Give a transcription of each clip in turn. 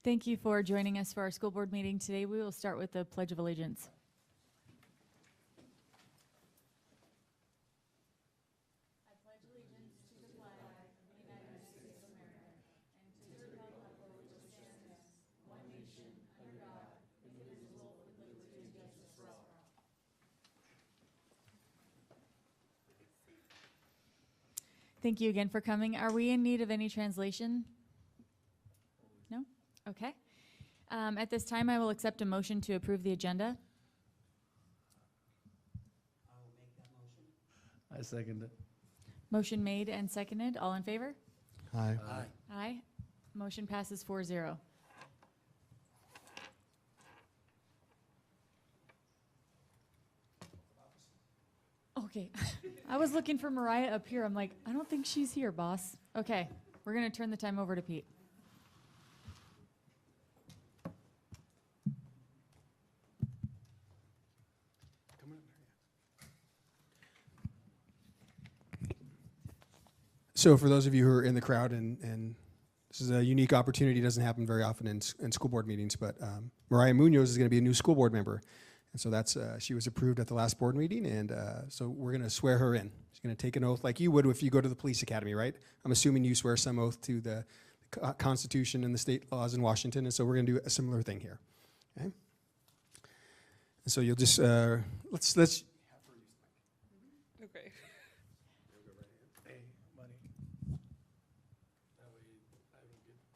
Thank you for joining us for our school board meeting today. We will start with the Pledge of Allegiance. I pledge allegiance to the flag of the United States of America and to the republic for which it stands, one nation, under God, indivisible, with liberty and justice for all. Thank you again for coming. Are we in need of any translation? No? Okay. At this time, I will accept a motion to approve the agenda. I will make that motion. I second it. Motion made and seconded. All in favor? Aye. Aye. Aye. Motion passes 4-0. Okay. I was looking for Mariah up here. I'm like, I don't think she's here, boss. Okay. We're going to turn the time over to Pete. So for those of you who are in the crowd, and this is a unique opportunity, doesn't happen very often in school board meetings, but Mariah Munoz is going to be a new school board member. And so that's she was approved at the last board meeting, and so we're going to swear her in. She's going to take an oath like you would if you go to the police academy, right? I'm assuming you swear some oath to the Constitution and the state laws in Washington, and so we're going to do a similar thing here. Okay? And so you'll just, let's have her use the mic. Okay. Hey, buddy. That way I don't get,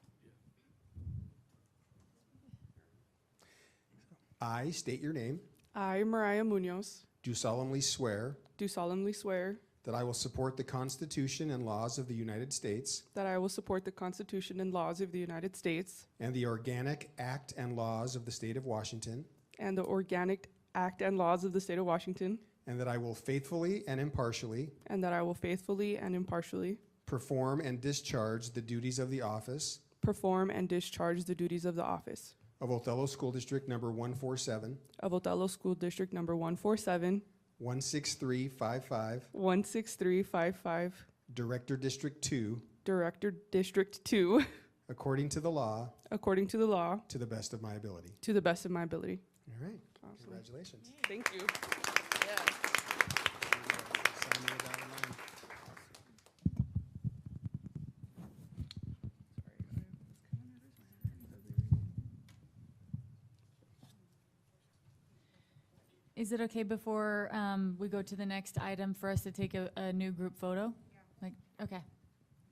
I state your name, I, Mariah Munoz, do solemnly swear do solemnly swear that I will support the Constitution and laws of the United States that I will support the Constitution and laws of the United States and the Organic Act and laws of the state of Washington, and the Organic Act and laws of the state of Washington, and that I will faithfully and impartially and that I will faithfully and impartially perform and discharge the duties of the office perform and discharge the duties of the office of Othello School District number 147, of Othello School District number 147, 16355, 16355, Director District 2, Director District 2, according to the law, according to the law, to the best of my ability. to the best of my ability. All right. Awesome. Congratulations. Thank you. Sign me a dotted line. Is it okay before we go to the next item for us to take a new group photo? Yeah. Like, okay.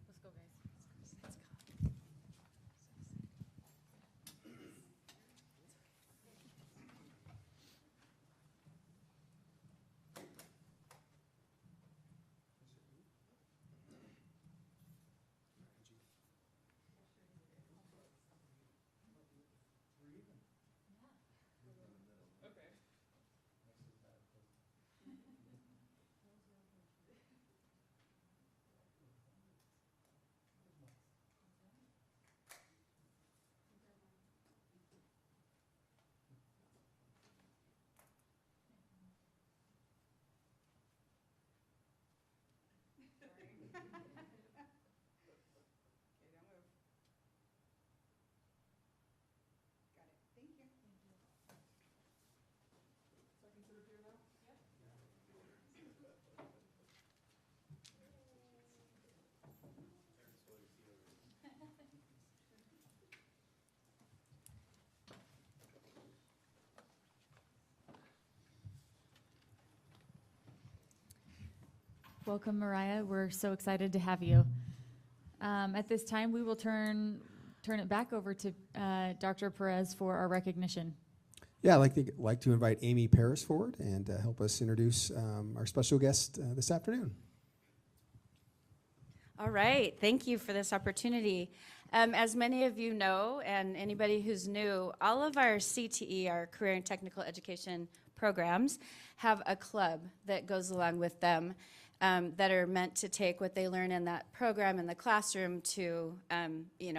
Let's go, guys. Let's go. Welcome, Mariah. We're so excited to have you. At this time, we will turn it back over to Dr. Perez for our recognition. Yeah, I'd like to invite Amy Paris forward and help us introduce our special guest this afternoon. All right, thank you for this opportunity. As many of you know, and anybody who's new, all of our CTE, our Career and Technical Education programs, have a club that goes along with them that are meant to take what they learn in that program in the classroom to,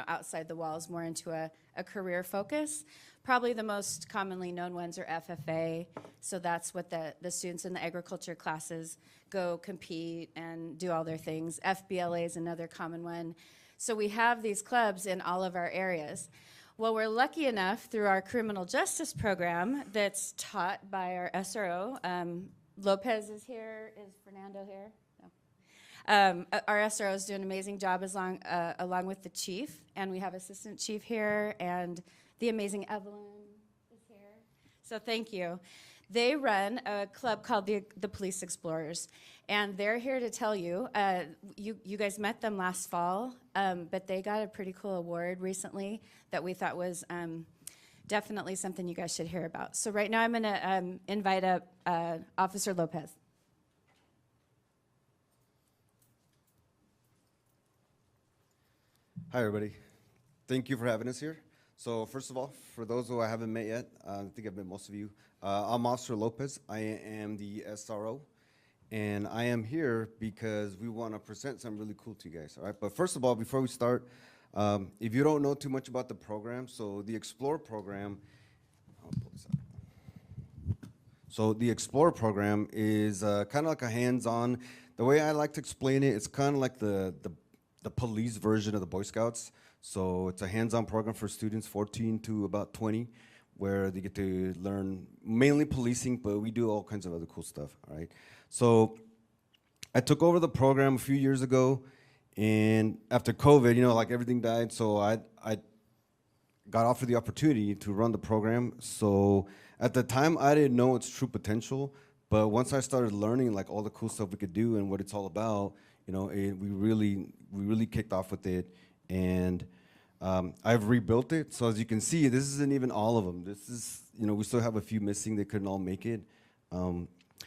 outside the walls, more into a career focus. Probably the most commonly known ones are FFA, so that's what the students in the agriculture classes go compete and do all their things. FBLA is another common one. So we have these clubs in all of our areas. Well, we're lucky enough through our criminal justice program that's taught by our SRO. Lopez is here. Is Fernando here? No. Our SRO is doing an amazing job along with the chief, and we have assistant chief here, and the amazing Evelyn is here. So thank you. They run a club called the Police Explorers, and they're here to tell you, you guys met them last fall, but they got a pretty cool award recently that we thought was definitely something you guys should hear about. So right now I'm going to invite up Officer Lopez. Hi, everybody. Thank you for having us here. So first of all, for those who I haven't met yet, I think I've met most of you. I'm Officer Lopez. I am the SRO, and I am here because we want to present something really cool to you guys, all right? But first of all, before we start, if you don't know too much about the program, so the Explore program, I'll pull this out. So the Explore program is kind of like a hands-on, the way I like to explain it, it's kind of like the police version of the Boy Scouts. So it's a hands-on program for students 14 to about 20, where they get to learn mainly policing, but we do all kinds of other cool stuff, all right? So I took over the program a few years ago, and after COVID, you know, like everything died, so I got offered the opportunity to run the program. So at the time, I didn't know its true potential, but once I started learning like all the cool stuff we could do and what it's all about, you know, we really kicked off with it, and I've rebuilt it. So as you can see, this isn't even all of them. This is, you know, we still have a few missing. They couldn't all make it.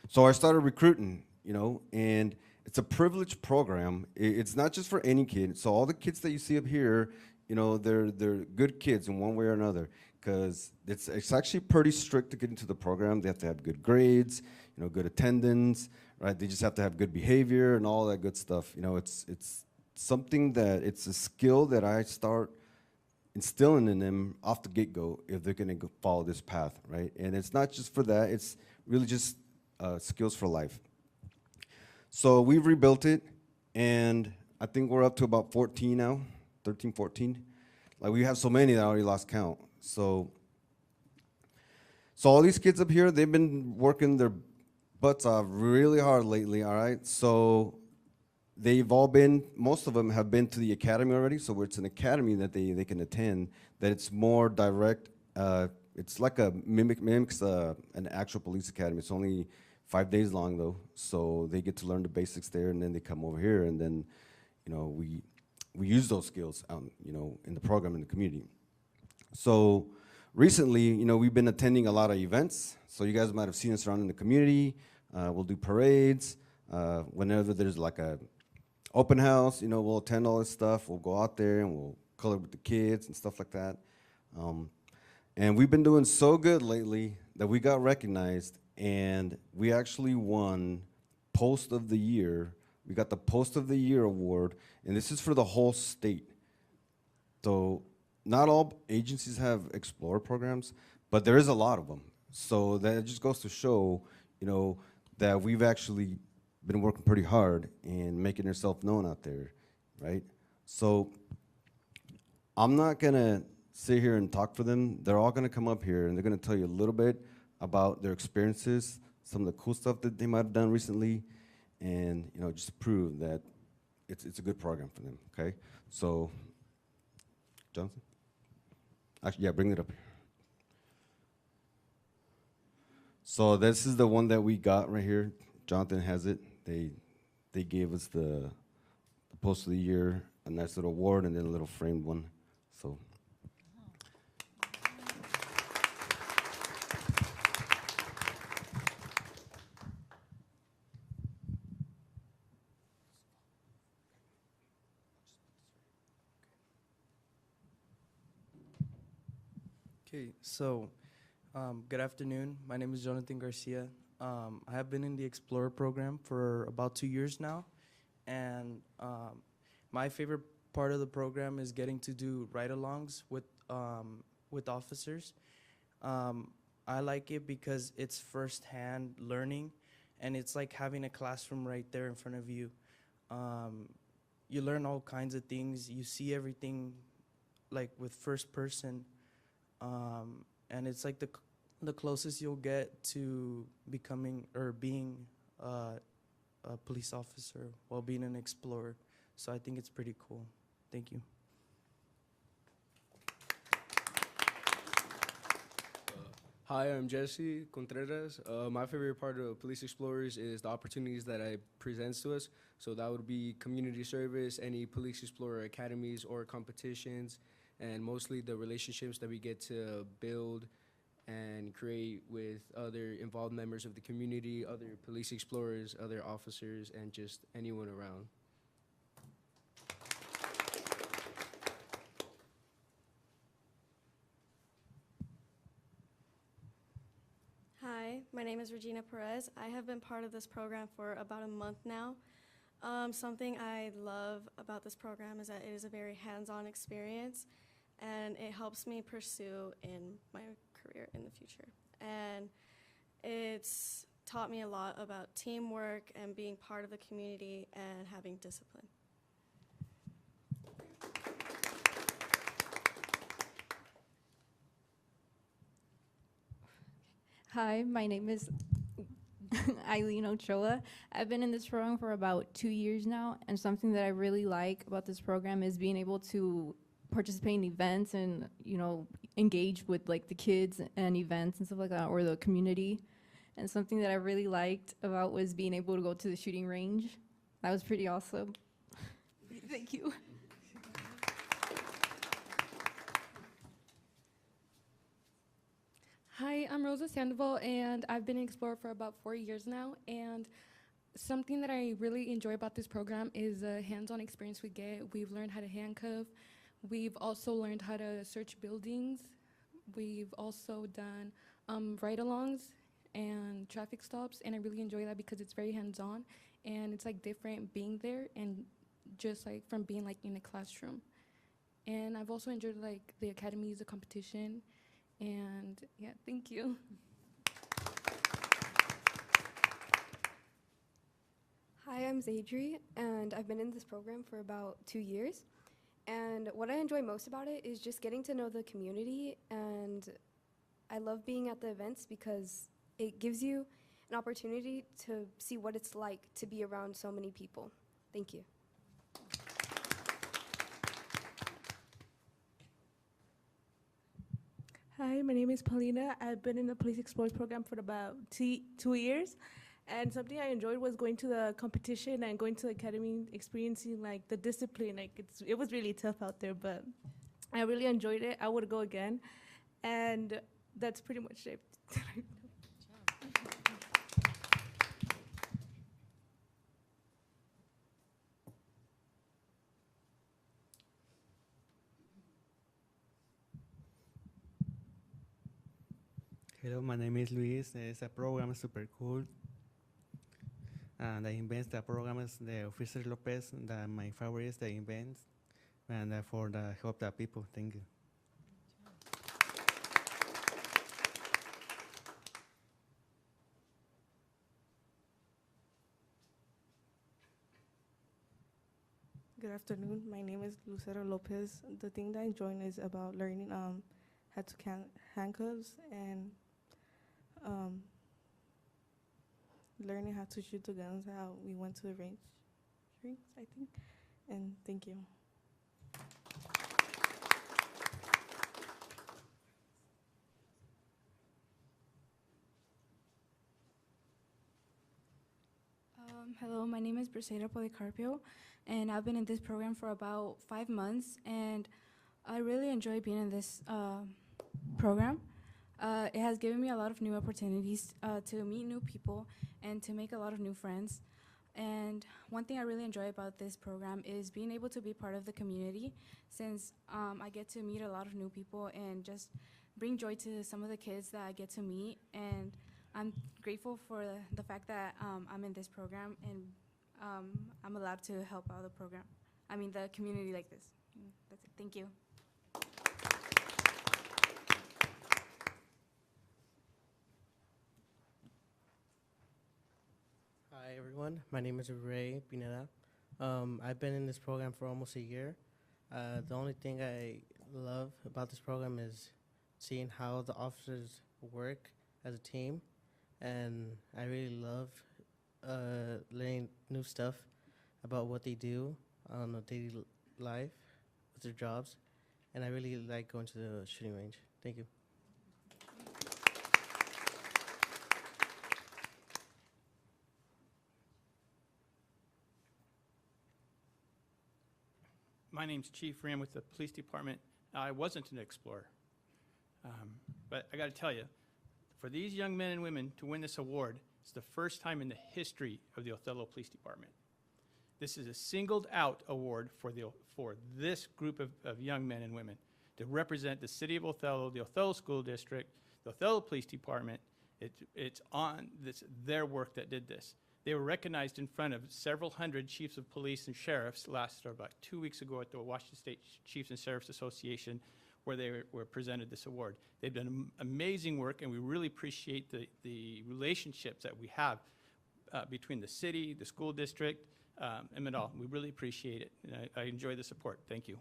So I started recruiting, you know, and it's a privileged program. It's not just for any kid. So all the kids that you see up here, you know, they're good kids in one way or another, because it's actually pretty strict to get into the program. They have to have good grades, you know, good attendance, right? They just have to have good behavior and all that good stuff. You know, it's something that it's a skill that I start instilling in them off the get-go if they're going to follow this path, right? And it's not just for that. It's really just skills for life. So we've rebuilt it, and I think we're up to about 14 now, 13, 14. Like, we have so many that I already lost count. So all these kids up here, they've been working their butts off really hard lately, all right? So they've all been, most of them have been to the academy already, so it's an academy that they can attend, that it's more direct. It's like a mimics an actual police academy. It's only 5 days long though, so they get to learn the basics there, and then they come over here, and then, you know, we use those skills out, you know, in the program in the community. So recently, you know, we've been attending a lot of events. So you guys might have seen us around in the community. We'll do parades. Whenever there's like a open house, you know, we'll attend all this stuff. We'll go out there and we'll color with the kids and stuff like that. And we've been doing so good lately that we got recognized, and we actually won Post of the Year. We got the Post of the Year award, and this is for the whole state. So not all agencies have Explorer programs, but there is a lot of them. So that just goes to show, you know, that we've actually been working pretty hard and making ourselves known out there, right? So I'm not gonna sit here and talk for them. They're all gonna come up here and they're gonna tell you a little bit about their experiences, some of the cool stuff that they might have done recently, and, you know, just prove that it's a good program for them, okay? So, Jonathan? Actually, yeah, bring it up here. So this is the one that we got right here. Jonathan has it. They gave us the Post of the Year, a nice little award, and then a little framed one. So. Okay, so good afternoon. My name is Jonathan Garcia. I have been in the Explorer program for about 2 years now, and my favorite part of the program is getting to do ride-alongs with officers. I like it because it's first-hand learning, and it's like having a classroom right there in front of you. You learn all kinds of things. You see everything like with first person. and it's like the closest you'll get to becoming or being a police officer while being an explorer. So I think it's pretty cool. Thank you. Hi, I'm Jesse Contreras. My favorite part of Police Explorers is the opportunities that it presents to us. So that would be community service, any Police Explorer academies or competitions, and mostly the relationships that we get to build and create with other involved members of the community, other police explorers, other officers, and just anyone around. Hi, my name is Regina Perez. I have been part of this program for about a month now. Something I love about this program is that it is a very hands-on experience, and it helps me pursue in my career in the future. And it's taught me a lot about teamwork and being part of the community and having discipline. Hi, my name is Eileen Ochoa. I've been in this program for about 2 years now, and something that I really like about this program is being able to participate in events and, you know, engage with like the kids and events and stuff like that, or the community. And something that I really liked about was being able to go to the shooting range. That was pretty awesome. Thank you. Hi, I'm Rosa Sandoval, and I've been an Explorer for about 4 years now. And something that I really enjoy about this program is the hands-on experience we get. We've learned how to handcuff. We've also learned how to search buildings. We've also done ride-alongs and traffic stops, and I really enjoy that because it's very hands-on, and it's like different being there and just like from being like in a classroom. And I've also enjoyed like the academies, the competition. And yeah, thank you. Hi, I'm Zaidri, and I've been in this program for about 2 years. And what I enjoy most about it is just getting to know the community, and I love being at the events because it gives you an opportunity to see what it's like to be around so many people. Thank you. Hi, my name is Paulina. I've been in the Police Explorers program for about 2 years. And something I enjoyed was going to the competition and going to the academy, experiencing like the discipline. Like it was really tough out there, but I really enjoyed it. I would go again. And that's pretty much it. Hello, my name is Luis. It's a program super cool. The invents the program is the Officer Lopez. My favorite is the invents, and for the help the people. Thank you. Good afternoon. My name is Lucero Lopez. The thing that I enjoy is about learning how to handcuffs and learning how to shoot the guns, how we went to the range, I think. And thank you. Hello, my name is Briseida Policarpio, and I've been in this program for about 5 months, and I really enjoy being in this program. It has given me a lot of new opportunities to meet new people and to make a lot of new friends. And one thing I really enjoy about this program is being able to be part of the community, since I get to meet a lot of new people and just bring joy to some of the kids that I get to meet. And I'm grateful for the fact that I'm in this program and I'm allowed to help out the community like this. That's it. Thank you. Hi everyone, my name is Ray Pineda. I've been in this program for almost a year. The only thing I love about this program is seeing how the officers work as a team, and I really love learning new stuff about what they do on a daily life with their jobs, and I really like going to the shooting range. Thank you. My name's Chief Ram with the Police Department. I wasn't an explorer, but I got to tell you, for these young men and women to win this award, it's the first time in the history of the Othello Police Department. This is a singled out award for this group of young men and women to represent the city of Othello, the Othello School District, the Othello Police Department. It's their work that did this. They were recognized in front of several hundred chiefs of police and sheriffs about 2 weeks ago at the Washington State Chiefs and Sheriffs Association, where they were presented this award. They've done amazing work, and we really appreciate the relationships that we have between the city, the school district, and it all. We really appreciate it, and I enjoy the support. Thank you.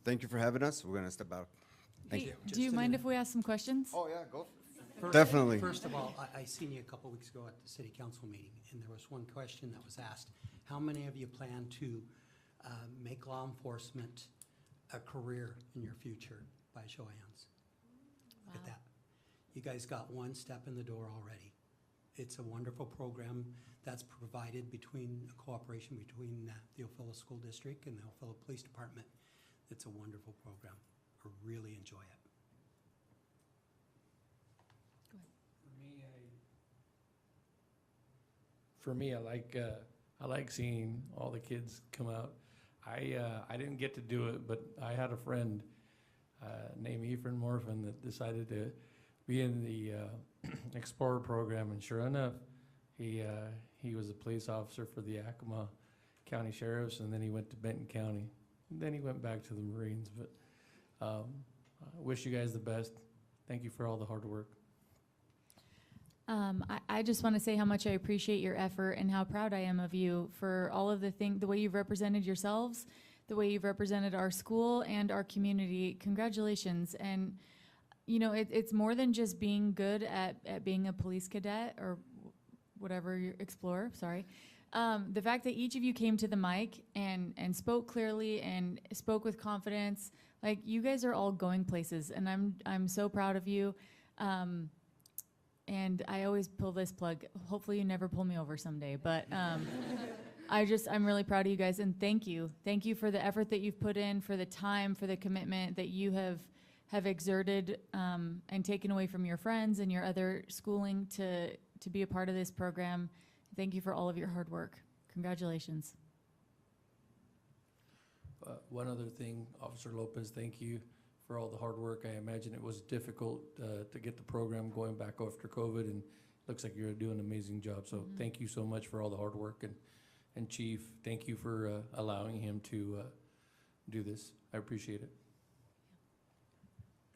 Thank you for having us. We're going to step out. Thank you. Do you mind if we ask some questions? Oh, yeah, go. Definitely. Definitely. First of all, I seen you a couple weeks ago at the city council meeting, and there was one question that was asked. How many of you plan to make law enforcement a career in your future? By a show of hands. Look at that. You guys got one step in the door already. It's a wonderful program that's provided between a cooperation between the Othello School District and the Othello Police Department. It's a wonderful program. I really enjoy it. For me, I like seeing all the kids come out. I didn't get to do it, but I had a friend named Ephraim Morphin that decided to be in the Explorer program, and sure enough, he was a police officer for the Yakima County Sheriffs, and then he went to Benton County. And then he went back to the Marines, but I wish you guys the best. Thank you for all the hard work. I just want to say how much I appreciate your effort and how proud I am of you for all of the way you've represented yourselves, the way you've represented our school and our community. Congratulations. And, you know, it's more than just being good at being a police cadet or whatever, your explorer, sorry. The fact that each of you came to the mic and spoke clearly and spoke with confidence, like you guys are all going places, and I'm so proud of you. And I always pull this plug. Hopefully you never pull me over someday, but I'm really proud of you guys, and thank you. Thank you for the effort that you've put in, for the time, for the commitment that you have exerted and taken away from your friends and your other schooling to be a part of this program. Thank you for all of your hard work. Congratulations. One other thing, Officer Lopez, thank you for all the hard work. I imagine it was difficult to get the program going back after COVID, and looks like you're doing an amazing job. So thank you so much for all the hard work. And Chief, thank you for allowing him to do this. I appreciate it.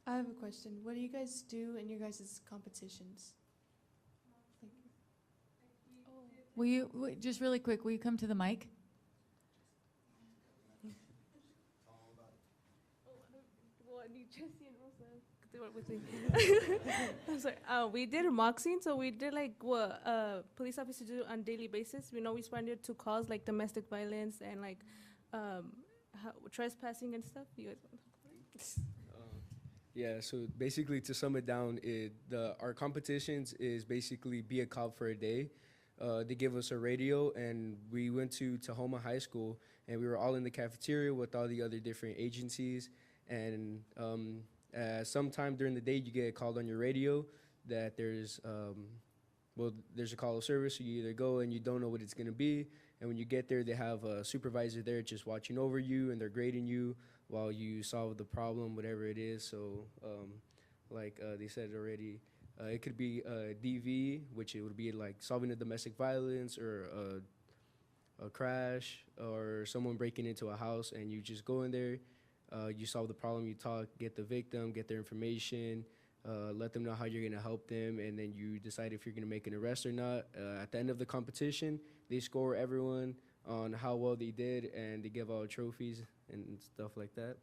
I have a question. What do you guys do in your guys' competitions? Will you, just really quick, will you come to the mic? I'm sorry. We did a mock scene, so we did like what police officers do on a daily basis. We know we responded to calls like domestic violence and like trespassing and stuff. You guys Yeah, so basically to sum it down, our competitions is basically be a cop for a day. They give us a radio, and we went to Tahoma High School, and we were all in the cafeteria with all the other different agencies. And sometime during the day, you get called on your radio that there's a call of service. So you either go and you don't know what it's going to be, and when you get there, they have a supervisor there just watching over you, and they're grading you while you solve the problem, whatever it is. So like they said already, it could be a DV, which it would be like solving a domestic violence or a crash or someone breaking into a house, and you just go in there, you solve the problem, you talk, get the victim, get their information, let them know how you're gonna help them, and then you decide if you're gonna make an arrest or not. At the end of the competition, they score everyone on how well they did, and they give out trophies and stuff like that.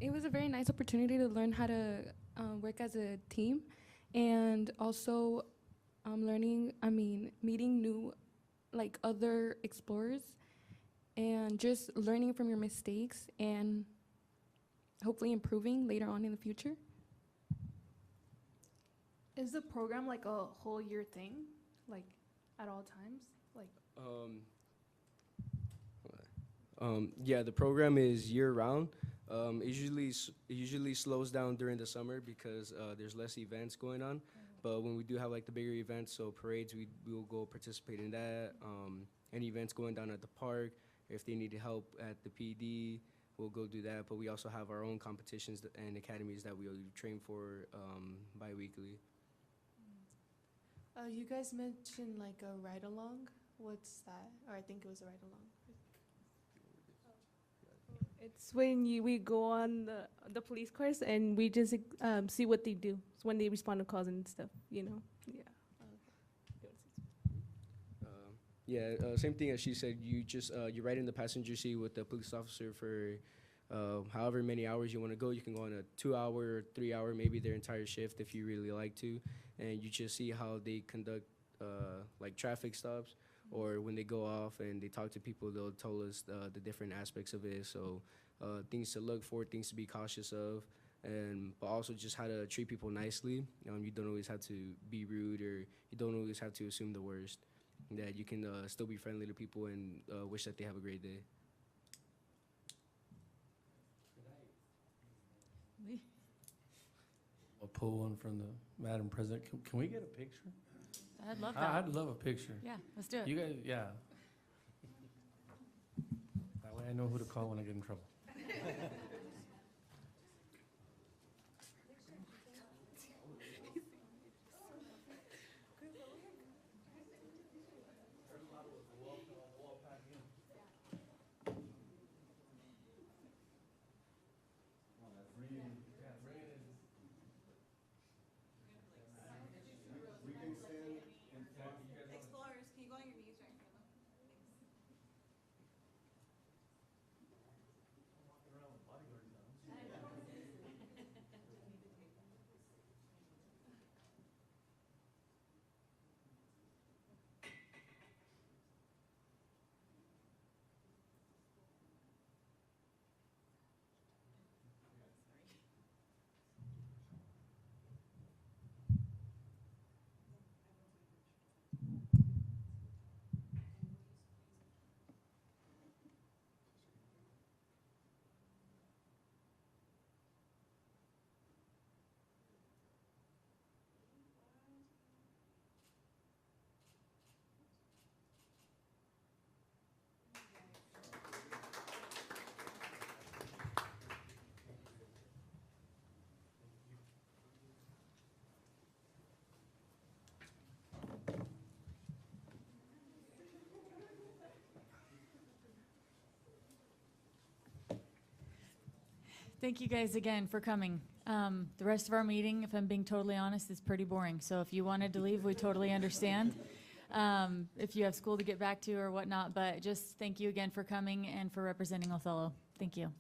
It was a very nice opportunity to learn how to work as a team, and also meeting new, like, other explorers, and just learning from your mistakes and hopefully improving later on in the future. Is the program like a whole year thing, like at all times? Like Yeah, the program is year round. It usually slows down during the summer because there's less events going on. But when we do have like the bigger events, so parades, we will go participate in that. Any events going down at the park, if they need help at the PD, we'll go do that. But we also have our own competitions and academies that we train for bi-weekly. you guys mentioned like a ride along. What's that? Or I think it was a ride along. It's when we go on the police course and we just see what they do when they respond to calls and stuff, you know? Yeah. Same thing as she said. You just you ride in the passenger seat with the police officer for however many hours you want to go. You can go on a 2-hour or 3-hour, maybe their entire shift if you really like to, and you just see how they conduct like traffic stops, or when they go off and they talk to people, they'll tell us the different aspects of it. So things to look for, things to be cautious of, and but also just how to treat people nicely. You don't always have to be rude, or you don't always have to assume the worst. That you can still be friendly to people and wish that they have a great day. I'll pull one from the Madam President. Can we get a picture? I'd love that. I'd love a picture. Yeah, let's do it. You guys, yeah. That way I know who to call when I get in trouble. Explorers, can you go on your knees right in front of them? Thank you guys again for coming. The rest of our meeting, if I'm being totally honest, is pretty boring. So if you wanted to leave, we totally understand. If you have school to get back to or whatnot, but just thank you again for coming and for representing Othello. Thank you.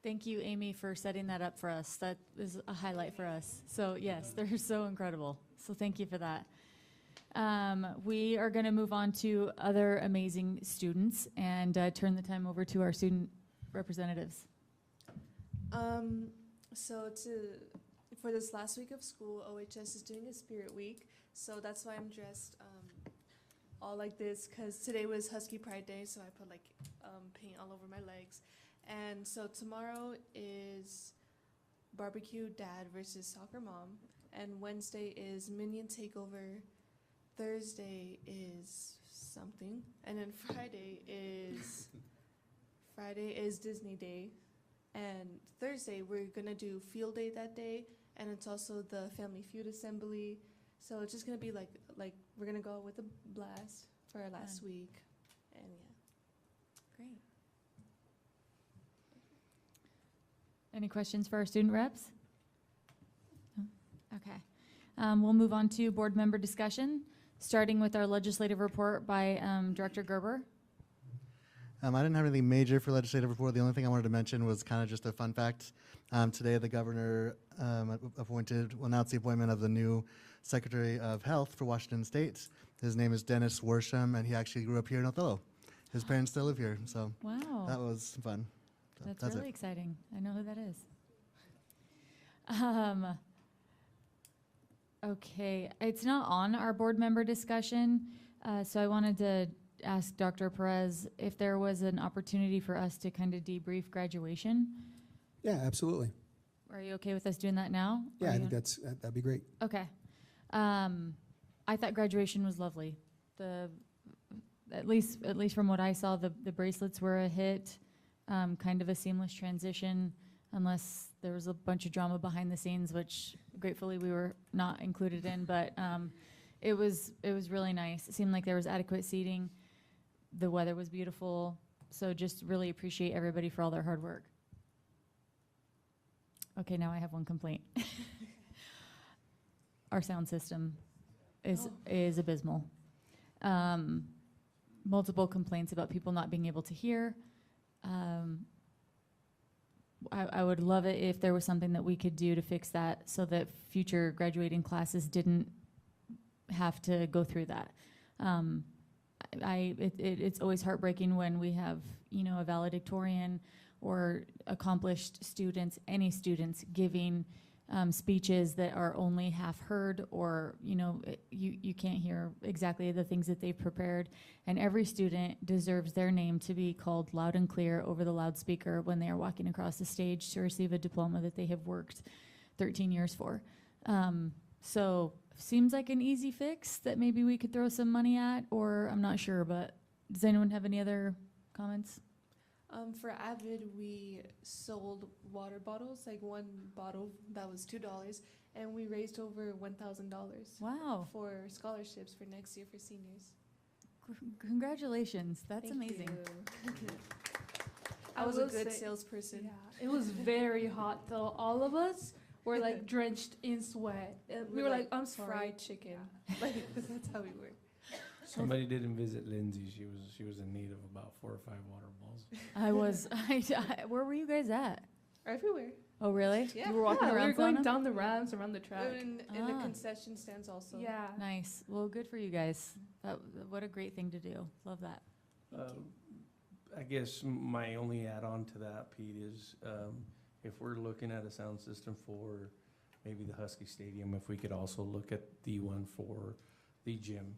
Thank you, Amy, for setting that up for us. That is a highlight for us. So yes, they're so incredible. So thank you for that. We are going to move on to other amazing students and turn the time over to our student representatives. For this last week of school, OHS is doing a Spirit Week, so that's why I'm dressed all like this, because today was Husky Pride Day, so I put like paint all over my legs. And so tomorrow is Barbecue Dad versus Soccer Mom, and Wednesday is Minion Takeover, Thursday is something, and then Friday is Disney Day. And Thursday, we're going to do field day that day, and it's also the Family Feud Assembly. So it's just going to be like we're going to go out with a blast for our last week. And yeah. Great. Any questions for our student reps? No? Okay. We'll move on to board member discussion, starting with our legislative report by Director Gerber. I didn't have anything major for legislative report. The only thing I wanted to mention was kind of just a fun fact. Today, the governor announced the appointment of the new Secretary of Health for Washington State. His name is Dennis Worsham, and he actually grew up here in Othello. His parents still live here, so Wow. that was fun. So That's really exciting. I know who that is. Okay, it's not on our board member discussion, so I wanted to ask Dr. Perez if there was an opportunity for us to kind of debrief graduation. Yeah, absolutely. Are you okay with us doing that now? Yeah, Are I you- think that'd be great. Okay. I thought graduation was lovely. At least from what I saw, the bracelets were a hit, kind of a seamless transition, unless there was a bunch of drama behind the scenes, which gratefully we were not included in. But it was really nice. It seemed like there was adequate seating. The weather was beautiful. So just really appreciate everybody for all their hard work. Okay, now I have one complaint. Our sound system is abysmal. Multiple complaints about people not being able to hear. I would love it if there was something that we could do to fix that so that future graduating classes didn't have to go through that. It's always heartbreaking when we have, a valedictorian or accomplished students, any students giving speeches that are only half heard, or you can't hear exactly the things that they've prepared. And every student deserves their name to be called loud and clear over the loudspeaker when they are walking across the stage to receive a diploma that they have worked 13 years for. So seems like an easy fix that maybe we could throw some money at, or I'm not sure, but does anyone have any other comments? For Avid, we sold water bottles, like one bottle that was $2, and we raised over $1,000. Wow. For scholarships for next year for seniors. Congratulations. That's Thank amazing. you. I was a will good say- salesperson. Yeah, it was very hot though. All of us were like drenched in sweat. We were like, I'm sorry. Fried chicken. Like, that's how we were. Somebody didn't visit Lindsay. She was in need of about 4 or 5 water balls. I was. Where were you guys at? Everywhere. Oh, really? Yeah. You were walking Yeah, around. we were going selling them? down the ramps, around the track. In the concession stands also. Yeah. Nice. Well, good for you guys. What a great thing to do. Love that. I guess my only add-on to that, Pete, is if we're looking at a sound system for maybe the Husky Stadium, if we could also look at the one for the gym.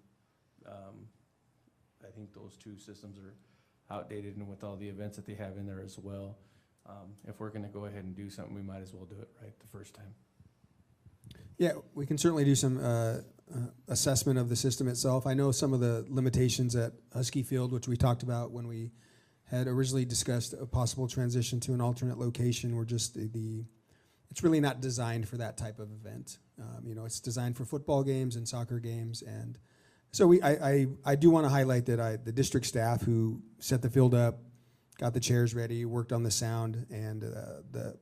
I think those two systems are outdated, and with all the events that they have in there as well, if we're gonna go ahead and do something, we might as well do it right the first time. Yeah, we can certainly do some assessment of the system itself. I know some of the limitations at Husky Field, which we talked about when we had originally discussed a possible transition to an alternate location, were just it's really not designed for that type of event. It's designed for football games and soccer games, and so I do want to highlight that the district staff who set the field up, got the chairs ready, worked on the sound, and the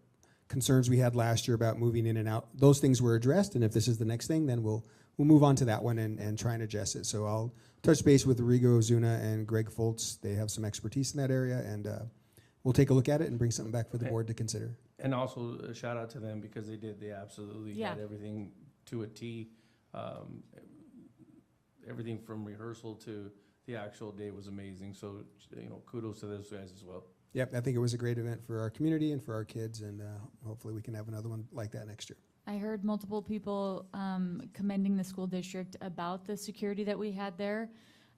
concerns we had last year about moving in and out, those things were addressed, and if this is the next thing, then we'll move on to that one and try and adjust it. So I'll touch base with Rigo Zuna and Greg Foltz. They have some expertise in that area, and we'll take a look at it and bring something back for the board to consider. And also a shout out to them because they absolutely had everything to a T. Everything from rehearsal to the actual day was amazing. So, kudos to those guys as well. Yep, I think it was a great event for our community and for our kids, and hopefully we can have another one like that next year. I heard multiple people commending the school district about the security that we had there,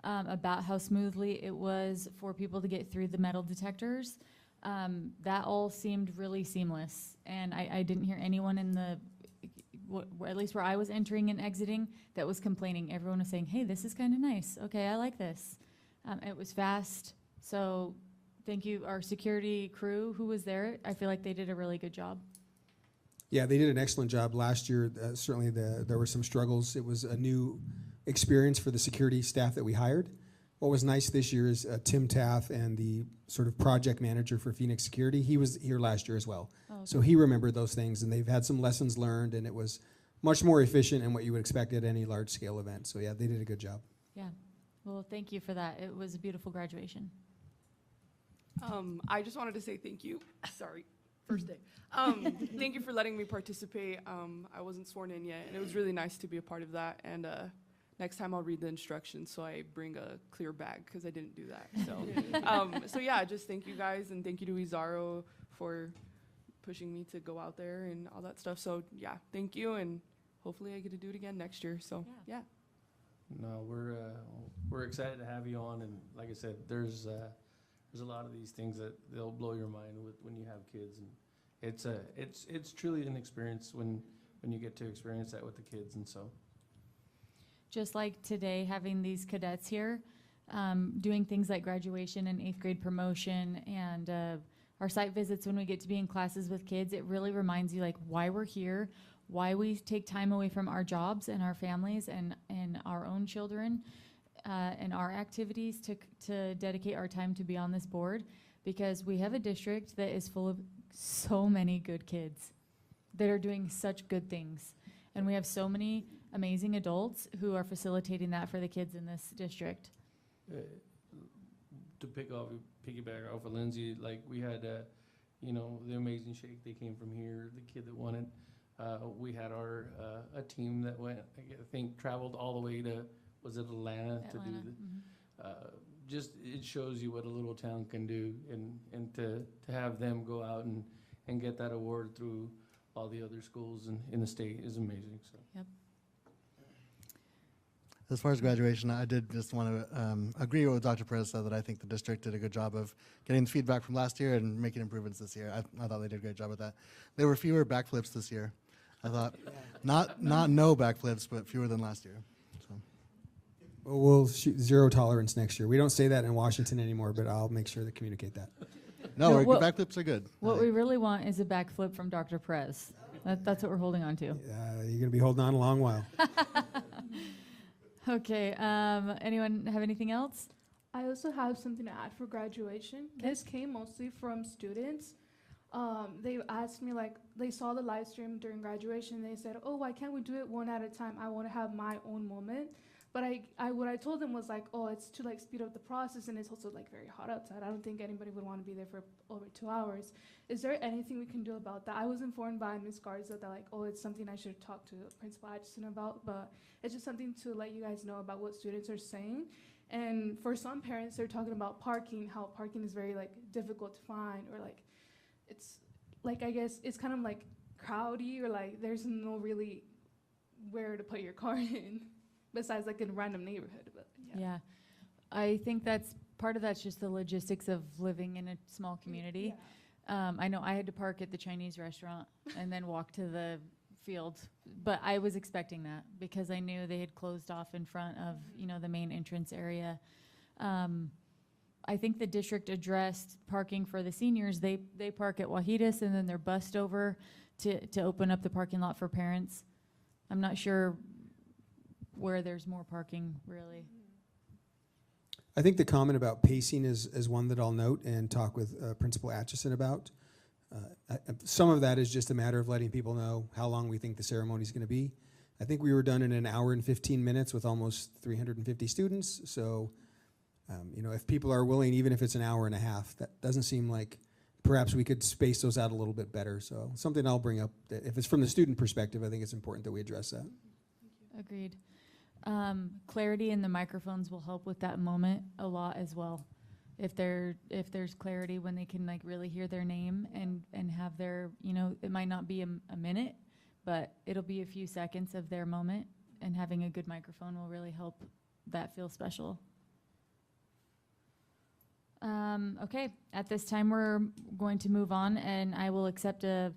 about how smoothly it was for people to get through the metal detectors. That all seemed really seamless, and I didn't hear anyone in at least where I was entering and exiting, that was complaining. Everyone was saying, hey, this is kind of nice. Okay, I like this. It was fast, so thank you, our security crew who was there. I feel like they did a really good job. Yeah, they did an excellent job last year. Certainly there were some struggles. It was a new experience for the security staff that we hired. What was nice this year is Tim Taff and the sort of project manager for Phoenix Security, he was here last year as well. Oh, okay. So he remembered those things, and they've had some lessons learned, and it was much more efficient and what you would expect at any large-scale event. So yeah, they did a good job. Yeah. Well, thank you for that. It was a beautiful graduation. I just wanted to say thank you. Sorry, first day. Thank you for letting me participate. I wasn't sworn in yet, and it was really nice to be a part of that. And next time I'll read the instructions so I bring a clear bag, because I didn't do that. So, so yeah, just thank you guys, and thank you to Izaro for pushing me to go out there and all that stuff. So yeah, thank you, and hopefully I get to do it again next year. So yeah. No, we're excited to have you on, and like I said, there's a lot of these things that they'll blow your mind with when you have kids, and it's truly an experience when you get to experience that with the kids, and so. Just like today, having these cadets here, doing things like graduation and 8th grade promotion and our site visits when we get to be in classes with kids, it really reminds you like why we're here, why we take time away from our jobs and our families and our own children and our activities to dedicate our time to be on this board, because we have a district that is full of so many good kids that are doing such good things. And we have so many amazing adults who are facilitating that for the kids in this district. To piggyback off of Lindsay, like we had, the Amazing Shake, they came from here, the kid that won it. We had a team that went, I think, traveled all the way to, was it Atlanta? To do the, just, it shows you what a little town can do, and to have them go out and get that award through all the other schools in the state is amazing, so. Yep. As far as graduation, I did just want to agree with what Dr. Perez said, that I think the district did a good job of getting feedback from last year and making improvements this year. I thought they did a great job with that. There were fewer backflips this year. I thought, not no backflips, but fewer than last year. So. Well, we'll shoot zero tolerance next year. We don't say that in Washington anymore, but I'll make sure to communicate that. No, backflips are good. What we really want is a backflip from Dr. Perez. That's what we're holding on to. You're going to be holding on a long while. Okay, anyone have anything else? I also have something to add for graduation. This came mostly from students. They asked me, like, they saw the live stream during graduation. They said, oh, why can't we do it one at a time? I want to have my own moment. But what I told them was like, oh, it's to like speed up the process, and it's also like very hot outside. I don't think anybody would want to be there for over 2 hours. Is there anything we can do about that? I was informed by Ms. Garza that like, oh, it's something I should talk to Principal Atchison about, but it's just something to let you guys know about what students are saying. And for some parents, they're talking about parking, how parking is very like difficult to find, or like it's like, I guess it's kind of like crowdy, or like there's no really where to put your car in. Besides like in a random neighborhood, but Yeah, I think part of that's just the logistics of living in a small community. Yeah. I know I had to park at the Chinese restaurant and then walk to the field, but I was expecting that because I knew they had closed off in front of the main entrance area. I think the district addressed parking for the seniors. They park at Wajitas and then they're bussed over to open up the parking lot for parents. I'm not sure where there's more parking, really. I think the comment about pacing is one that I'll note and talk with Principal Atchison about. Some of that is just a matter of letting people know how long we think the ceremony is going to be. I think we were done in an hour and 15 minutes with almost 350 students. So, if people are willing, even if it's an hour and a half, that doesn't seem like perhaps we could space those out a little bit better. So something I'll bring up, that if it's from the student perspective, I think it's important that we address that. Agreed. Clarity in the microphones will help with that moment a lot as well. If there's clarity when they can like really hear their name and have their, it might not be a minute, but it'll be a few seconds of their moment, and having a good microphone will really help that feel special. Okay, at this time we're going to move on, and I will accept a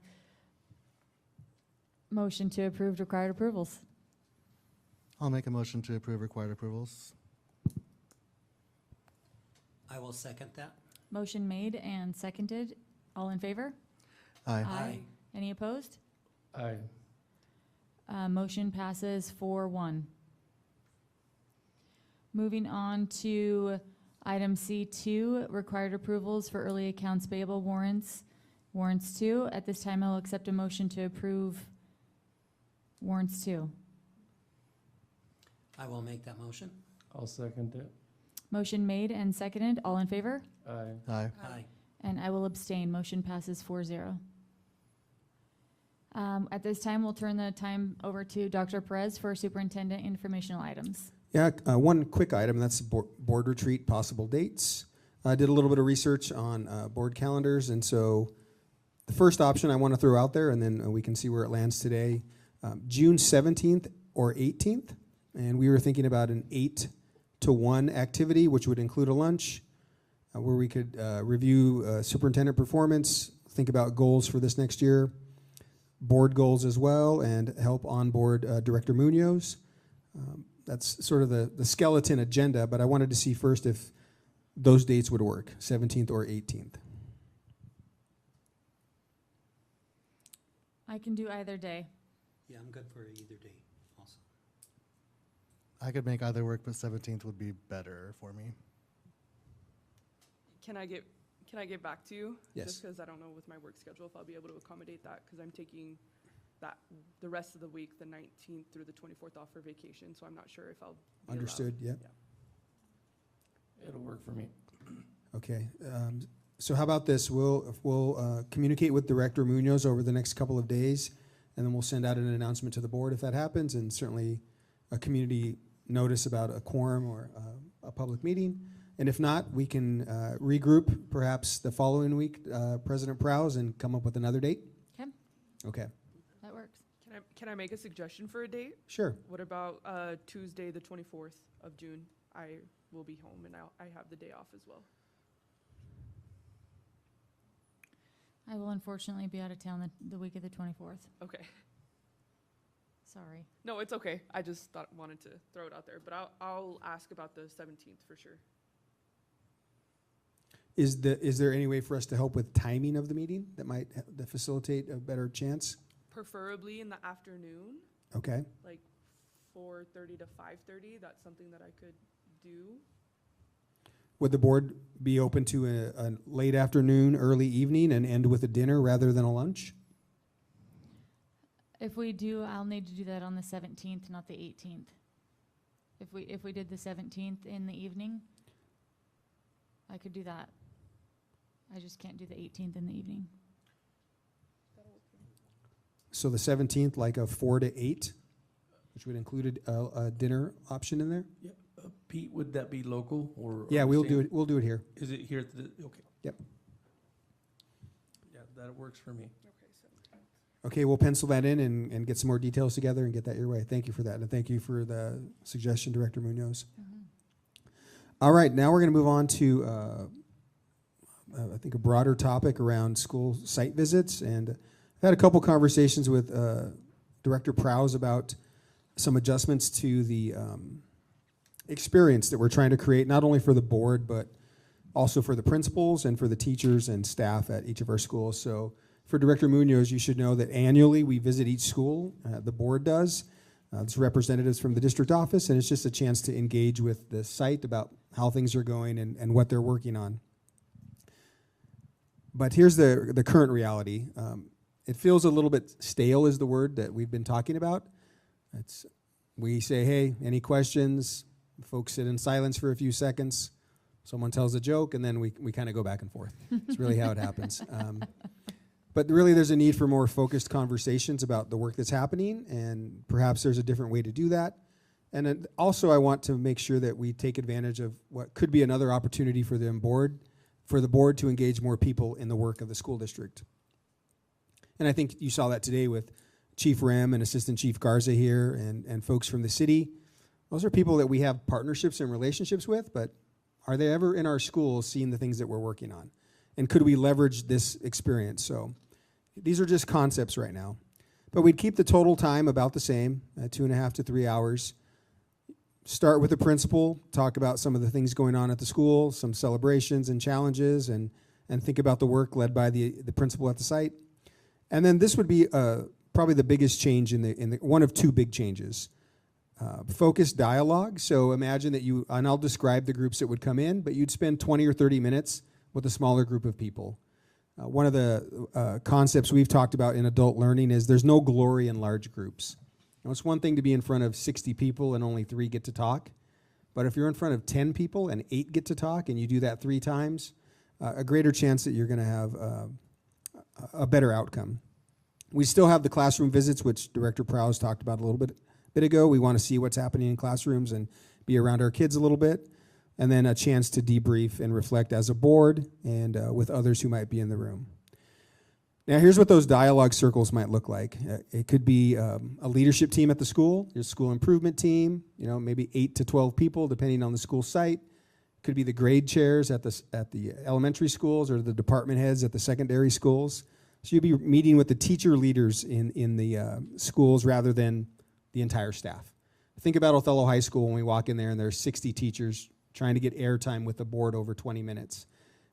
motion to approve required approvals. I'll make a motion to approve required approvals. I will second that. Motion made and seconded. All in favor? Aye. Any opposed? Aye. Motion passes 4-1. Moving on to item C2, required approvals for early accounts payable warrants. Warrants 2. At this time, I'll accept a motion to approve warrants 2. I will make that motion. I'll second it. Motion made and seconded. All in favor? Aye. Aye. Aye. And I will abstain. Motion passes 4-0. At this time, we'll turn the time over to Dr. Perez for superintendent informational items. Yeah, one quick item, that's board retreat, possible dates. I did a little bit of research on board calendars, and so the first option I want to throw out there, and then we can see where it lands today, June 17th or 18th, and we were thinking about an 8 to 1 activity, which would include a lunch, where we could review superintendent performance, think about goals for this next year, board goals as well, and help onboard Director Munoz. That's sort of the skeleton agenda, but I wanted to see first if those dates would work, 17th or 18th. I can do either day. Yeah, I'm good for either day also. I could make either work, but 17th would be better for me. Can I get back to you? Yes. Just because I don't know with my work schedule if I'll be able to accommodate that, because I'm taking that the rest of the week, the 19th through the 24th off for vacation, so I'm not sure if I'll be Understood, allowed. yeah. It'll work for me. Okay, so how about this? We'll communicate with Director Munoz over the next couple of days, and then we'll send out an announcement to the board if that happens, and certainly a community notice about a quorum or a public meeting. And if not, we can regroup perhaps the following week, President Prowse, and come up with another date. Okay, Okay, that works. Can I make a suggestion for a date? sure. What about Tuesday, the 24th of June? I will be home and I have the day off as well. I will unfortunately be out of town the week of the 24th. Okay. Sorry. No, it's okay. I just wanted to throw it out there, but I'll ask about the 17th for sure. Is there any way for us to help with timing of the meeting that might facilitate a better chance? Preferably in the afternoon, Okay, like 4:30 to 5:30. That's something that I could do. would the board be open to a late afternoon, early evening, and end with a dinner rather than a lunch? If we do, I'll need to do that on the 17th, not the 18th. If we did the 17th in the evening, I could do that. I just can't do the 18th in the evening. So the 17th, like a 4 to 8, which would include a dinner option in there? Yeah. Pete, would that be local or? Yeah, or we'll same? do it. We'll do it here. Is it here at the, okay. Yep. Yeah, that works for me. Okay, we'll pencil that in and get some more details together and get that your way. Thank you for that, and thank you for the suggestion, Director Munoz. All right, now we're going to move on to, I think, a broader topic around school site visits. And I've had a couple conversations with Director Prowse about some adjustments to the experience that we're trying to create, not only for the board, but also for the principals and for the teachers and staff at each of our schools. So for Director Munoz, you should know that annually we visit each school, the board does. It's representatives from the district office, and it's just a chance to engage with the site about how things are going and what they're working on. But here's the current reality. It feels a little bit stale is the word that we've been talking about. We say, hey, any questions? Folks sit in silence for a few seconds. Someone tells a joke, and then we kind of go back and forth. It's really how it happens. But really, there's a need for more focused conversations about the work that's happening, and perhaps there's a different way to do that. And then also, I want to make sure that we take advantage of what could be another opportunity for the board to engage more people in the work of the school district. And I think you saw that today with Chief Rem and Assistant Chief Garza here and folks from the city. Those are people that we have partnerships and relationships with, but are they ever in our schools seeing the things that we're working on? And could we leverage this experience? So these are just concepts right now. But we'd keep the total time about the same, 2.5 to 3 hours. start with the principal, talk about some of the things going on at the school, some celebrations and challenges, and think about the work led by the principal at the site. And then this would be probably the biggest change in the one of two big changes. Focused dialogue. So imagine that you, and I'll describe the groups that would come in, but you'd spend 20 or 30 minutes with a smaller group of people. One of the concepts we've talked about in adult learning is there's no glory in large groups. Now, it's one thing to be in front of 60 people and only 3 get to talk, but if you're in front of 10 people and 8 get to talk and you do that 3 times, a greater chance that you're going to have a better outcome. We still have the classroom visits, which Director Prowse talked about a little bit ago. We want to see what's happening in classrooms and be around our kids a little bit, and then a chance to debrief and reflect as a board and with others who might be in the room. Now, here's what those dialogue circles might look like. It could be a leadership team at the school, your school improvement team, maybe 8 to 12 people, depending on the school site. Could be the grade chairs at the elementary schools or the department heads at the secondary schools. So you'll be meeting with the teacher leaders in the schools rather than the entire staff. Think about Othello High School when we walk in there and there's 60 teachers trying to get airtime with the board over 20 minutes.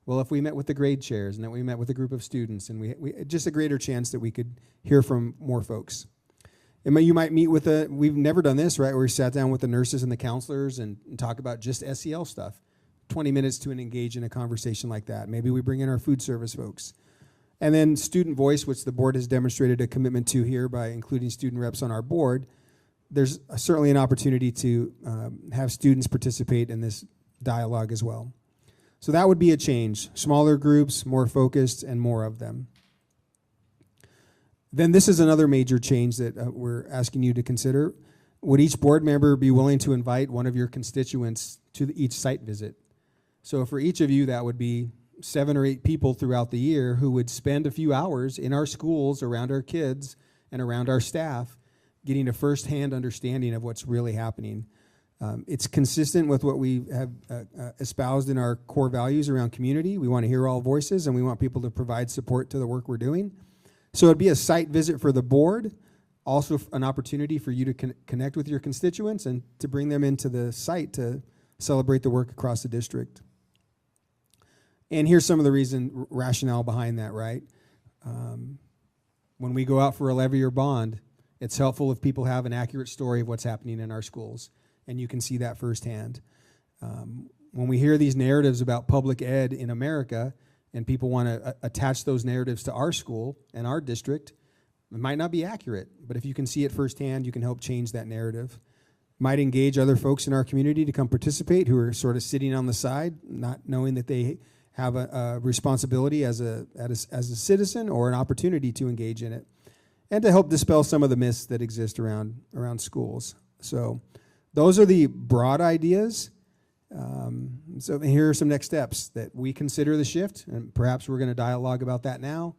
Well, if we met with the grade chairs and then we met with a group of students, and we just a greater chance that we could hear from more folks. And you might meet with we've never done this, right, where we sat down with the nurses and the counselors and talk about just SEL stuff. 20 minutes to engage in a conversation like that. Maybe we bring in our food service folks. And then student voice, which the board has demonstrated a commitment to here by including student reps on our board. There's certainly an opportunity to have students participate in this dialogue as well. So that would be a change. Smaller groups, more focused, and more of them. Then this is another major change that we're asking you to consider. Would each board member be willing to invite one of your constituents to each site visit? So for each of you, that would be 7 or 8 people throughout the year who would spend a few hours in our schools, around our kids, and around our staff, getting a firsthand understanding of what's really happening. It's consistent with what we have espoused in our core values around community. We want to hear all voices, and we want people to provide support to the work we're doing. So it'd be a site visit for the board, also an opportunity for you to connect with your constituents and to bring them into the site to celebrate the work across the district. And here's some of the rationale behind that, right? When we go out for a levy or bond, it's helpful if people have an accurate story of what's happening in our schools, and you can see that firsthand. When we hear these narratives about public ed in America, and people want to attach those narratives to our school and our district, it might not be accurate, but if you can see it firsthand, you can help change that narrative. Might engage other folks in our community to come participate who are sort of sitting on the side, not knowing that they have a responsibility as a citizen or an opportunity to engage in it, and to help dispel some of the myths that exist around schools. So those are the broad ideas. So here are some next steps that we consider the shift, and perhaps we're going to dialogue about that now.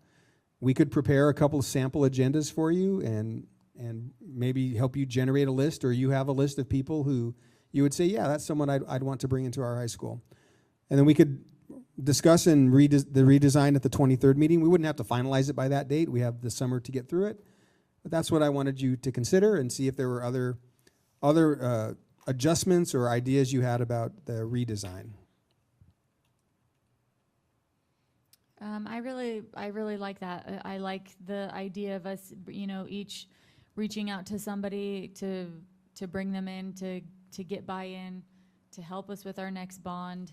We could prepare a couple of sample agendas for you and maybe help you generate a list, or you have a list of people who you would say, yeah, that's someone I'd want to bring into our high school. And then we could discuss and the redesign at the 23rd meeting. We wouldn't have to finalize it by that date. We have the summer to get through it. But that's what I wanted you to consider and see if there were other adjustments or ideas you had about the redesign. I really like that. I like the idea of us, each reaching out to somebody to bring them in, to get buy-in, to help us with our next bond.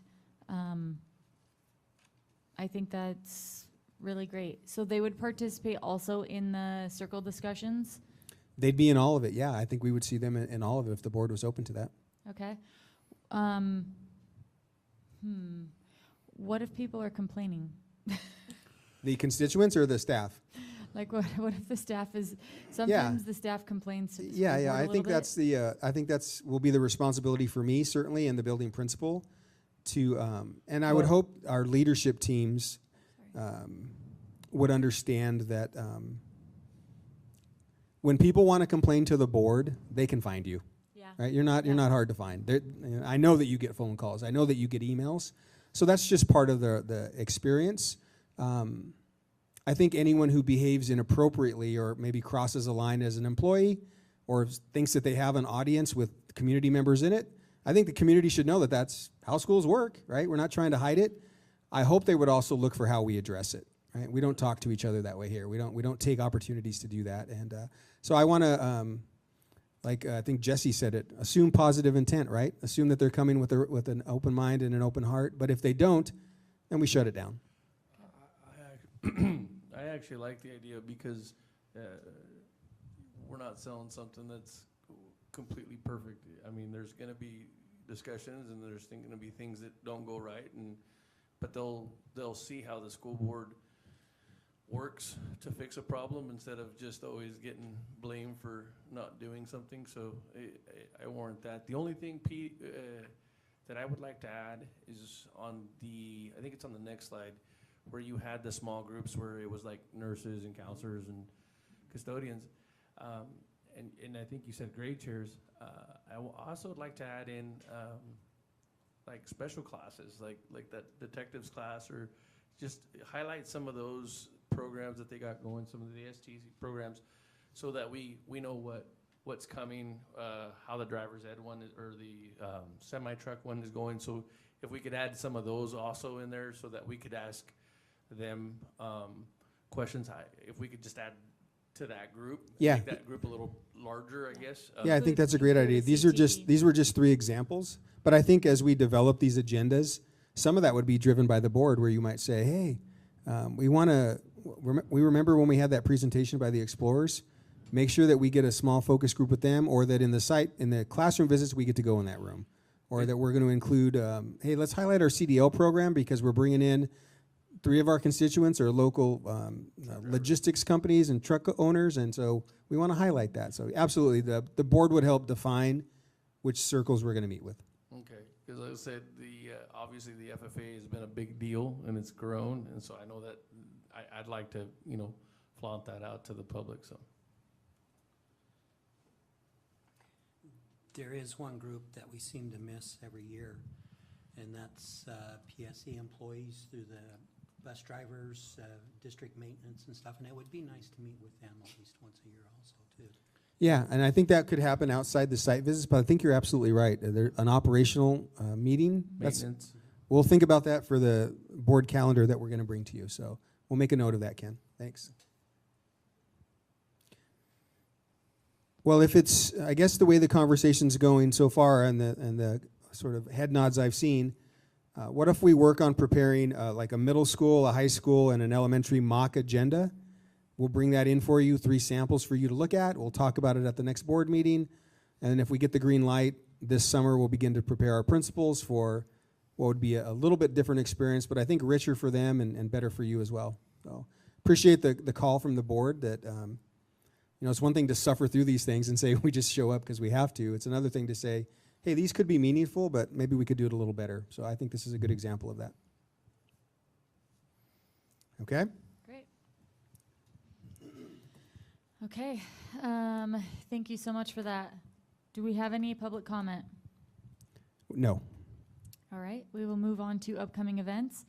I think that's really great. So they would participate also in the circle discussions? They'd be in all of it, yeah. I think we would see them in all of it if the board was open to that. Okay. What if people are complaining? The constituents or the staff? Like what if the staff is, sometimes the staff complains to the school board I think that's I think that's will be the responsibility for me, certainly, and the building principal to, and I would hope our leadership teams would understand that when people want to complain to the board, they can find you. Yeah. Right? You're not hard to find. I know that you get phone calls. I know that you get emails. So that's just part of the experience. I think anyone who behaves inappropriately or maybe crosses a line as an employee or thinks that they have an audience with community members in it. I think the community should know that that's how schools work, right? We're not trying to hide it. I hope they would also look for how we address it, right? We don't talk to each other that way here. We don't take opportunities to do that. And so I want to, I think Jesse said it, assume positive intent, right? Assume that they're coming with an open mind and an open heart. But if they don't, then we shut it down. I actually like the idea because we're not selling something that's completely perfect. I mean, there's going to be discussions and there's going to be things that don't go right, but they'll see how the school board works to fix a problem instead of just always getting blamed for not doing something. So I warrant that. The only thing, Pete, that I would like to add is on I think it's on the next slide, where you had the small groups where it was like nurses and counselors and custodians. And I think you said grade chairs. I also would like to add in like special classes, like that detectives class, or just highlight some of those programs that they got going, some of the ST programs, so that we know what's coming, how the driver's ed one or the semi-truck one is going. So if we could add some of those also in there so that we could ask them questions, if we could just add to that group, Yeah. make that group a little larger, I guess. Yeah, I think that's a great idea. These were just 3 examples, but I think as we develop these agendas, some of that would be driven by the board, where you might say, hey, we remember when we had that presentation by the explorers, make sure that we get a small focus group with them, or that in the classroom visits, we get to go in that room, or that we're going to include, hey, let's highlight our CDL program because we're bringing in 3 of our constituents are local logistics companies and truck owners, and so we want to highlight that. So absolutely, the board would help define which circles we're going to meet with. Okay, because like I said, obviously the FFA has been a big deal and it's grown, and so I know that I'd like to flaunt that out to the public. So There is one group that we seem to miss every year, and that's PSE employees through the bus drivers, district maintenance and stuff, and it would be nice to meet with them at least once a year also, too. Yeah, and I think that could happen outside the site visits, but I think you're absolutely right. An operational meeting. Maintenance. We'll think about that for the board calendar that we're going to bring to you. So we'll make a note of that, Ken. Thanks. Well, if it's, I guess the way the conversation's going so far and the sort of head nods I've seen, what if we work on preparing like a middle school, a high school, and an elementary mock agenda? We'll bring that in for you, 3 samples for you to look at. We'll talk about it at the next board meeting. And then if we get the green light this summer, we'll begin to prepare our principals for what would be a little bit different experience, but I think richer for them and better for you as well. So appreciate the call from the board that, it's one thing to suffer through these things and say we just show up because we have to. It's another thing to say, hey, these could be meaningful, but maybe we could do it a little better. So I think this is a good example of that. Okay? Great. Okay, thank you so much for that. Do we have any public comment? No. All right, we will move on to upcoming events.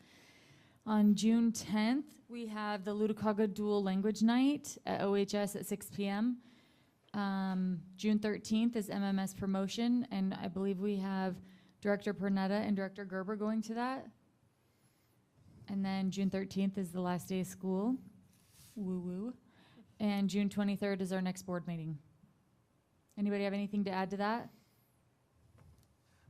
On June 10th, we have the Ludokaga Dual Language Night at OHS at 6 p.m. June 13th is MMS promotion, and I believe we have Director Pernetta and Director Gerber going to that. And then June 13th is the last day of school. Woo woo. And June 23rd is our next board meeting. Anybody have anything to add to that?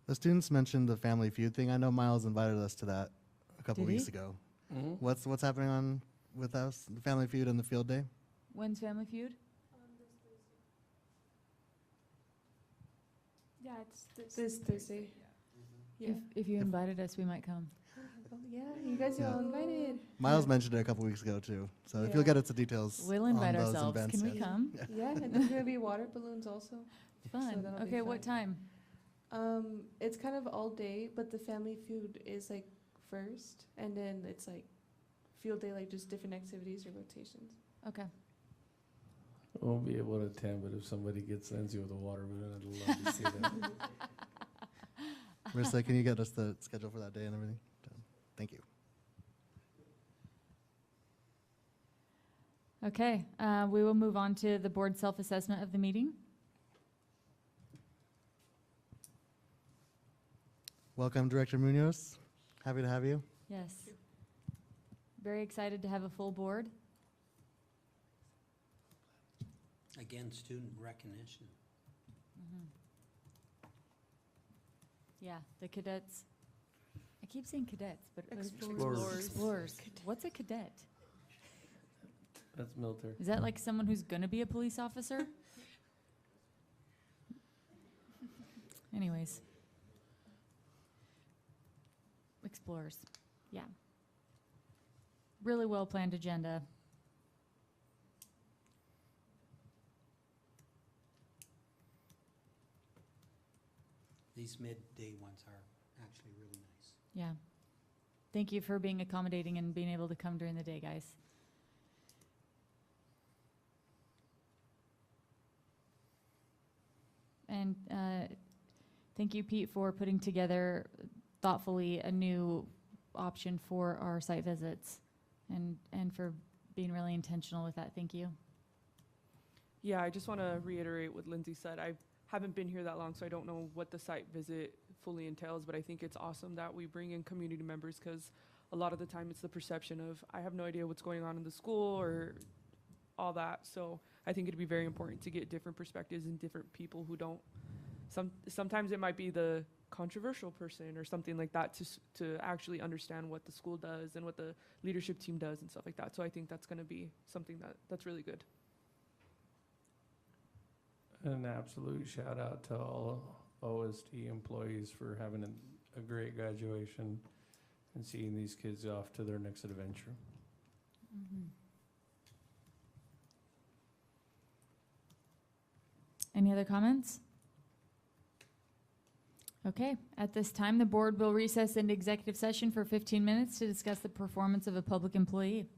The students mentioned the Family Feud thing. I know Miles invited us to that a couple Did he? weeks ago. Mhm. What's happening with us, the Family Feud and the field day? When's Family Feud? Yeah, it's this Thursday. Yeah. If you invited us, we might come. Yeah, you guys are all invited. Miles mentioned it a couple weeks ago too. So if Yeah. you'll get into details, We'll on invite those ourselves. events, Can we yes. come? Yeah, and there's gonna be water balloons also. Fun. So that'll be Okay, what fun. time? It's kind of all day, but the Family Feud is like first, and then it's like field day, like just different activities or rotations. Okay. I won't be able to attend, but if somebody gets Lindsay with a water balloon, I'd love to see that. Marissa, can you get us the schedule for that day and everything? Thank you. Okay, we will move on to the board self-assessment of the meeting. welcome, Director Munoz. Happy to have you. Yes. Very excited to have a full board. Again, student recognition. Yeah, the cadets. I keep saying cadets, but Explorers. Explorers. What's a cadet? That's military. Is that like someone who's gonna be a police officer? Anyways. Explorers, yeah. Really well-planned agenda. These midday ones are actually really nice. Yeah. Thank you for being accommodating and being able to come during the day, guys. And thank you, Pete, for putting together thoughtfully a new option for our site visits and for being really intentional with that. Thank you. Yeah, I just want to reiterate what Lindsay said. I haven't been here that long, so I don't know what the site visit fully entails, but I think it's awesome that we bring in community members, because a lot of the time it's the perception of, I have no idea what's going on in the school or all that. So I think it'd be very important to get different perspectives and different people who don't. Sometimes it might be the controversial person or something like that to actually understand what the school does and what the leadership team does and stuff like that. So I think that's going to be something that's really good. An absolute shout out to all OSD employees for having a great graduation and seeing these kids off to their next adventure. Any other comments? Okay, at this time, the board will recess into executive session for 15 minutes to discuss the performance of a public employee.